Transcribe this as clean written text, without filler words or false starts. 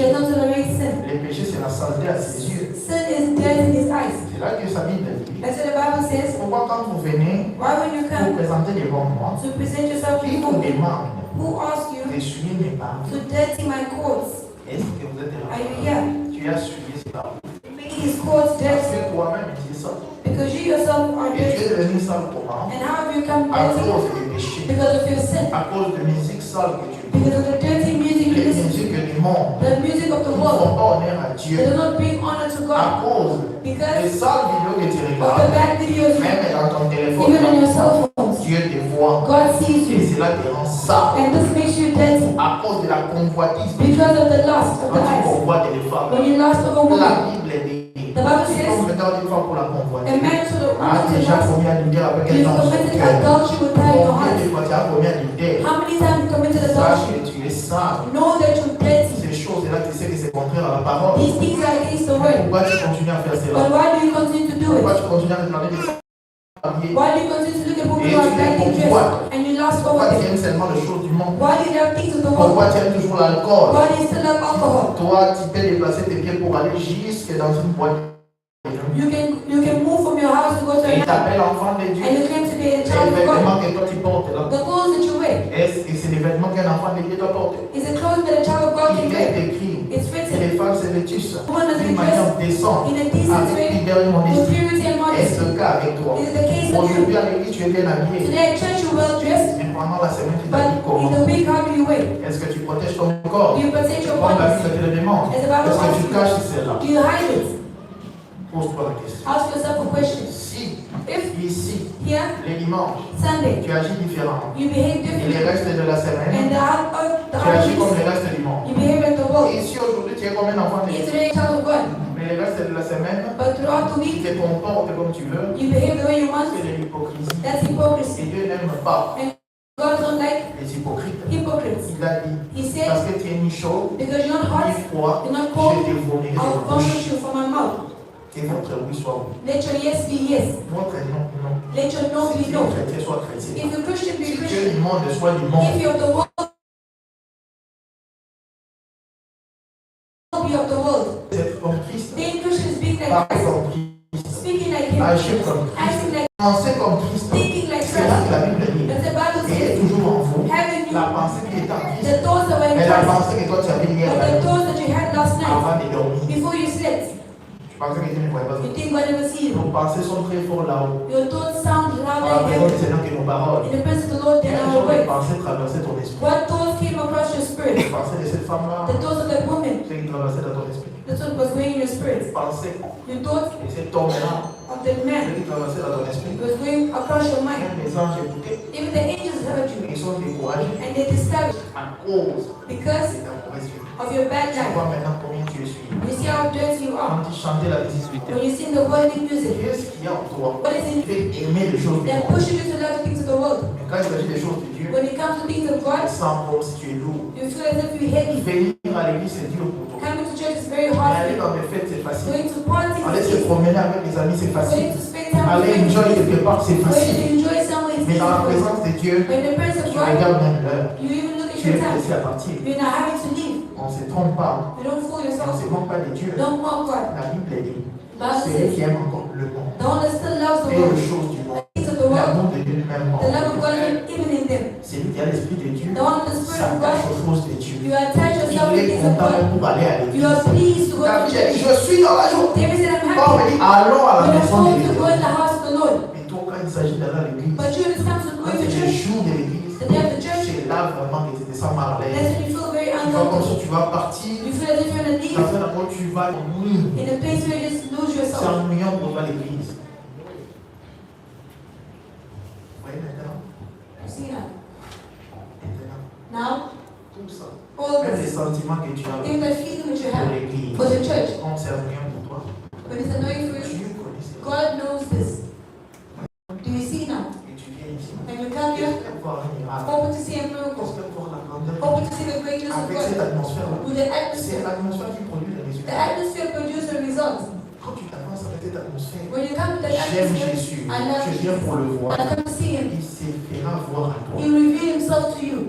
does not tolerate sin. Le péché, c'est la saleté à ses yeux. Sin is dead in his eyes. C'est là que sa Bible dit. That's what the Bible says. Pourquoi quand vous venez Why when you vous come présenter devant moi, to present yourself qui before vous me, demande who asks you d'essuyer mes paroles? to dirty my courts? Est-ce que vous êtes Are you là? here? Tu as essuyé ses paroles. Make his courts Parce dirty. que toi-même, tu es ça. Because you yourself are Et tu dirty. es devenu sale comment? And how have you come À dirty? cause des péchés. Because of your sin. À cause de musique sale que tu écoutes. Because of the dirty music you Les listen to. musiques du monde The music of the ne world. font pas honneur à Dieu. They do not bring honor to À God. cause Because des sales vidéos que tu of the regardes, bad videos, même dans ton téléphone, even on your cell phones. Dieu te voit. God sees Et you. cela te rend sale. And this makes you dirty. À cause de la convoitise. Because of the lust of the Quand tu eyes. convoites les femmes, When you lust over women, la Bible dit. the Bible Si says, on regarde une fois pour la a convoitise, man to the ah, woman to déjà lust, combien d'idées avec elle you've dans son committed cœur? adultery with her in your Combien heart. de fois tu as combien d'idées? How many times you committed Sache adultery? que tu es sale. Know that you're dirty. Ces choses-là, tu sais que c'est contraire à la parole. These things are against the word. Pourquoi tu continues à faire But cela? why do you continue to do Pourquoi it? tu continues à regarder des habillés? Why do you continue to look at people Et who are tu les badly dressed convoites. and you lust Pourquoi over tu them? aimes seulement les choses du monde? Why do you love things of the Pourquoi world? tu aimes toujours l'alcool? Why do you still love alcohol? Toi, tu peux déplacer tes pieds pour aller jusque dans une boîte. You can move from your house to go to Et il another, t'appelle enfant de Dieu. and you claim to be a Et child les of God. vêtements que toi tu portes là. The clothes that you wear Est-ce que c'est les vêtements qu'un enfant de Dieu doit porter? is a clothes that a child of God can Il wear. est écrit. It's Et written les femmes se vêtissent Woman does d'une be manière dressed décente, in a decent avec way, fidèle et with modestie. purity and Est-ce modesty. le cas avec toi? Is it the case with you? Aujourd'hui à l'église, tu es bien habillé. Today at church you're well dressed, Mais pendant la semaine, tu but t'habilles in comment? the week how do you wear? Est-ce que tu protèges ton corps? Do you protect your Comme la body? Bible te le demande. As the Bible Est-ce que asks tu you, caches cela? do you hide it? Pose-toi la question. Ask yourself a question. Si, If ici, here, les dimanches, Sunday, tu agis différemment, you behave et differently, les restes de la and semaine, the tu other agis comme weeks, les restes du monde. you behave like the world. Et ici, aujourd'hui, tu es comme un enfant de You're Dieu. today a child of God, Mais les restes de la semaine, but throughout the tu week, te comportes comme tu veux. you behave the way you want. C'est de l'hypocrisie. That's Et hypocrisy. Dieu n'aime pas God don't like les hypocrites. hypocrites. Il a dit, He said, parce que tu es ni chaud, because you're not hot, ni froid, you're not je cold, te vomirai de I'll ma bouche. vomit you from my mouth. Que votre oui soit oui. Let your yes be yes. Votre non, non. Let your no Si be tu es no. chrétien, sois chrétien. If you're Christian, be Si tu es Christian. du monde, sois du monde. If you're of the world, be of the world. C'est comme Christ. Being Christian is being like Parler Christ, comme Christ. speaking like Him, Agir comme Christ. acting like Penser comme Christ. thinking like C'est là que Christ. la Bible dit. As the Bible Et est says, toujours en vous. having La you pensée qui est en Christ. the thoughts that were in Mais la Christ, pensée que toi tu avais hier but la the nuit, thoughts that you had last night avant de dormir. before you slept. Tu pensais que Dieu ne voyait pas ça. You think God never sees you. Nos pensées sont très fortes là-haut. Your thoughts sound Par louder la in présence du heaven. Seigneur que nos paroles. In the presence of the Lord, Quelles there are sont les words. pensées traverser ton esprit? What thoughts came across your Les spirit? pensées de cette femme-là, The thoughts of that woman. c'est qui traversait dans ton esprit. That's what was going in your spirit. Les pensées Your thoughts de cet homme-là, of that c'est man qui traversait dans ton esprit. was going across your mind. Même les anges écoutaient, Even the angels heard you ils sont découragés and they disturbed à cause because de ta mauvaise vie. of your bad Tu life. vois maintenant combien tu es suivi. You see how dirty you are. Quand tu chantais la musique, When you sing the worldly music, qu'est-ce qu'il y a en toi? what is Tu in fais aimer les choses du that monde. pushes you to love the things of the world? Mais quand il s'agit des choses de Dieu, When it comes to things of tu God, sens comme si tu es lourd. you feel as if you're heavy. Venir à l'église, c'est dur pour toi. Coming to church is very Mais hard. aller dans des fêtes, c'est facile. Going to parties Aller is se easy. promener avec les amis, c'est facile. Going to spend time with Aller friends, enjoy quelque part, c'est going facile. to enjoy somewhere is Mais dans la easy. présence de Dieu, But in the presence of tu God, regardes même l'heure. you even look at Tu es your time. pressé à partir. You're not having to leave. On ne se trompe pas. You don't fool On ne yourself. se moque pas de Dieu. Don't mock God. La Bible dit, Bible c'est lui says, qui aime encore le monde. the one that still loves the Et les world, choses du monde. the things of the world, L'amour de Dieu lui-même. the love of God is even in them. C'est lui qui a l'esprit de Dieu. The one with the Spirit of S'attache God, aux choses de Dieu. you attach yourself to Il est things of content God. pour aller à You l'église. are pleased to go Quand to tu as dit, church. je suis dans la joie. David said, I'm Paul me happy. dit, allons à la When I'm maison de told to go in l'Église. the house of the Lord. Mais toi, quand il s'agit d'aller à l'église, But you, when it comes to quand going to c'est le church, jour de l'église, the day of the church, c'est là vraiment que tu te sens mal à l'aise. that's when you feel very Tu vois comme uncomfortable. si tu vas partir, You feel as if you're going to dans leave un endroit où tu vas t'ennuyer. in a place where you just lose C'est yourself. ennuyant pour toi l'église. Vous voyez maintenant? You see that? Maintenant, Now, tout ça, all même les this, sentiments que tu as even the feeling that you pour have l'église, for the church, quand c'est ennuyant pour toi, when it's annoying for you, Dieu connaît ça. God knows this. Do you see now? Et tu viens ici. When you come here, J'espère voir un miracle. hoping to see a miracle, J'espère voir la grandeur de hoping Dieu. to see the greatness of Avec God. cette atmosphère-là. With the C'est atmosphere, l'atmosphère qui produit les the résultats. atmosphere produces the results. Quand tu t'avances avec cette atmosphère, When you come to that j'aime atmosphere, Jésus. I love Je viens Jesus. pour le voir. I come to see Him. Il se fera voir à toi. He will reveal Himself to you.